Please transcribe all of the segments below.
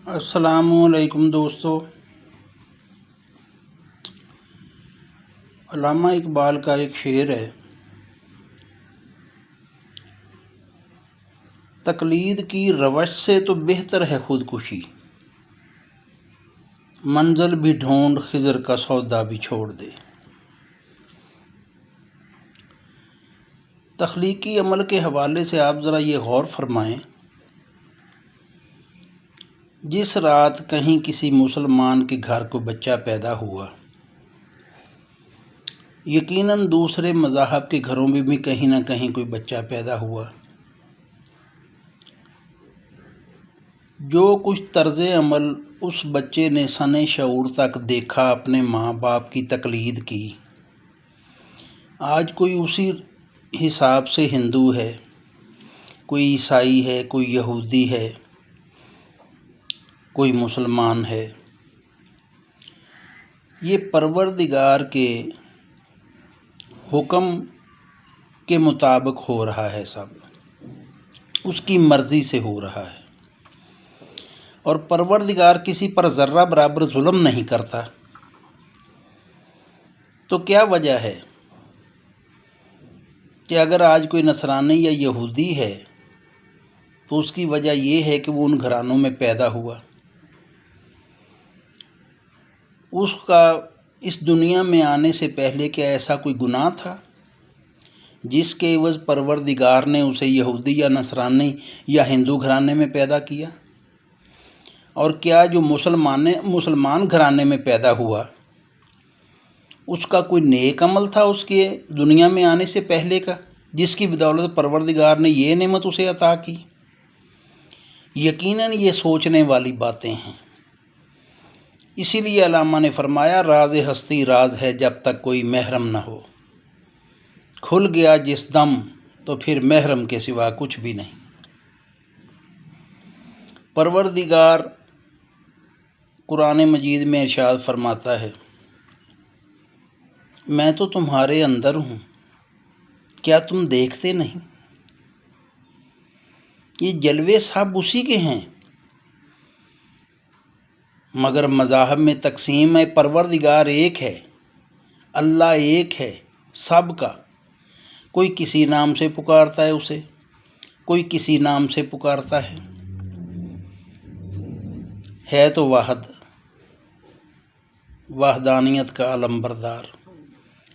السلام علیکم دوستو۔ علامہ اقبال کا ایک شعر ہے، تقلید کی روش سے تو بہتر ہے خودکشی، منزل بھی ڈھونڈ خضر کا سودا بھی چھوڑ دے۔ تخلیقی عمل کے حوالے سے آپ ذرا یہ غور فرمائیں، جس رات کہیں کسی مسلمان کے گھر کو بچہ پیدا ہوا، یقیناً دوسرے مذاہب کے گھروں میں بھی کہیں نہ کہیں کوئی بچہ پیدا ہوا۔ جو کچھ طرز عمل اس بچے نے سن شعور تک دیکھا، اپنے ماں باپ کی تقلید کی، آج کوئی اسی حساب سے ہندو ہے، کوئی عیسائی ہے، کوئی یہودی ہے، کوئی مسلمان ہے۔ یہ پروردگار کے حکم کے مطابق ہو رہا ہے، سب اس کی مرضی سے ہو رہا ہے، اور پروردگار کسی پر ذرہ برابر ظلم نہیں کرتا۔ تو کیا وجہ ہے کہ اگر آج کوئی نصرانی یا یہودی ہے تو اس کی وجہ یہ ہے کہ وہ ان گھرانوں میں پیدا ہوا، اس کا اس دنیا میں آنے سے پہلے کیا ایسا کوئی گناہ تھا جس کے عوض پروردگار نے اسے یہودی یا نصرانی یا ہندو گھرانے میں پیدا کیا؟ اور کیا جو مسلمان گھرانے میں پیدا ہوا، اس کا کوئی نیک عمل تھا اس کے دنیا میں آنے سے پہلے کا، جس کی بدولت پروردگار نے یہ نعمت اسے عطا کی؟ یقیناً یہ سوچنے والی باتیں ہیں۔ اسی لیے علامہ نے فرمایا، راز ہستی راز ہے جب تک کوئی محرم نہ ہو، کھل گیا جس دم تو پھر محرم کے سوا کچھ بھی نہیں۔ پروردگار قرآن مجید میں ارشاد فرماتا ہے، میں تو تمہارے اندر ہوں، کیا تم دیکھتے نہیں؟ یہ جلوے سب اسی کے ہیں، مگر مذاہب میں تقسیم ہے۔ پروردگار ایک ہے، اللہ ایک ہے سب کا، کوئی کسی نام سے پکارتا ہے اسے، کوئی کسی نام سے پکارتا ہے تو واحد، وحدانیت کا علم بردار۔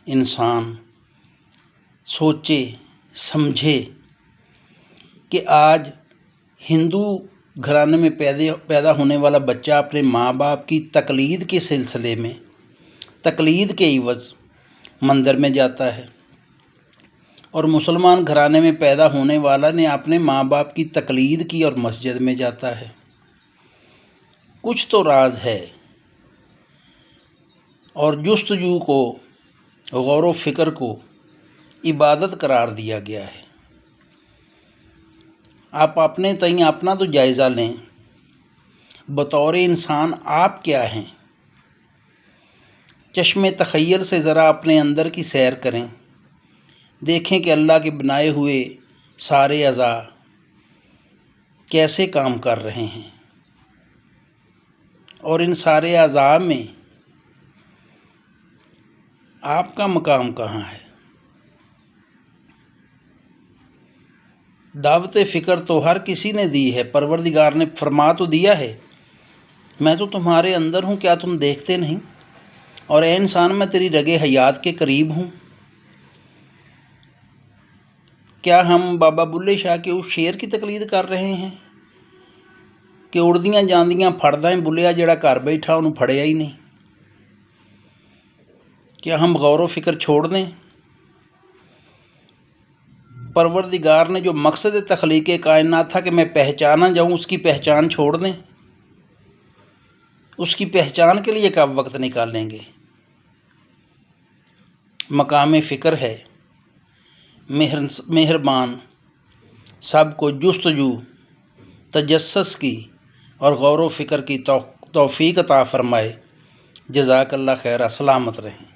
انسان سوچے سمجھے کہ آج ہندو گھرانے میں پیدا ہونے والا بچہ اپنے ماں باپ کی تقلید کے سلسلے میں، تقلید کے عوض مندر میں جاتا ہے، اور مسلمان گھرانے میں پیدا ہونے والا نے اپنے ماں باپ کی تقلید کی اور مسجد میں جاتا ہے۔ کچھ تو راز ہے، اور جستجو کو، غور و فکر کو عبادت قرار دیا گیا ہے۔ آپ اپنے تئیں اپنا تو جائزہ لیں، بطور انسان آپ کیا ہیں؟ چشم تخیل سے ذرا اپنے اندر کی سیر کریں، دیکھیں کہ اللہ کے بنائے ہوئے سارے اعضاء کیسے کام کر رہے ہیں، اور ان سارے اعضاء میں آپ کا مقام کہاں ہے؟ دعوت فکر تو ہر کسی نے دی ہے، پروردگار نے فرما تو دیا ہے، میں تو تمہارے اندر ہوں، کیا تم دیکھتے نہیں؟ اور اے انسان، میں تیری رگے حیات کے قریب ہوں۔ کیا ہم بابا بلے شاہ کے اس شعر کی تقلید کر رہے ہیں کہ اڑدیاں جاندیاں پھڑداں بلیا جڑا گھر بیٹھا انہوں پھڑیا ہی نہیں؟ کیا ہم غور و فکر چھوڑ دیں؟ پروردگار نے جو مقصد تخلیق کائنات تھا کہ میں پہچانا جاؤں، اس کی پہچان چھوڑ دیں؟ اس کی پہچان کے لیے کب وقت نکالیں گے؟ مقام فکر ہے، مہربان سب کو جستجو، تجسس کی اور غور و فکر کی توفیق عطا فرمائے۔ جزاک اللہ خیر، سلامت رہیں۔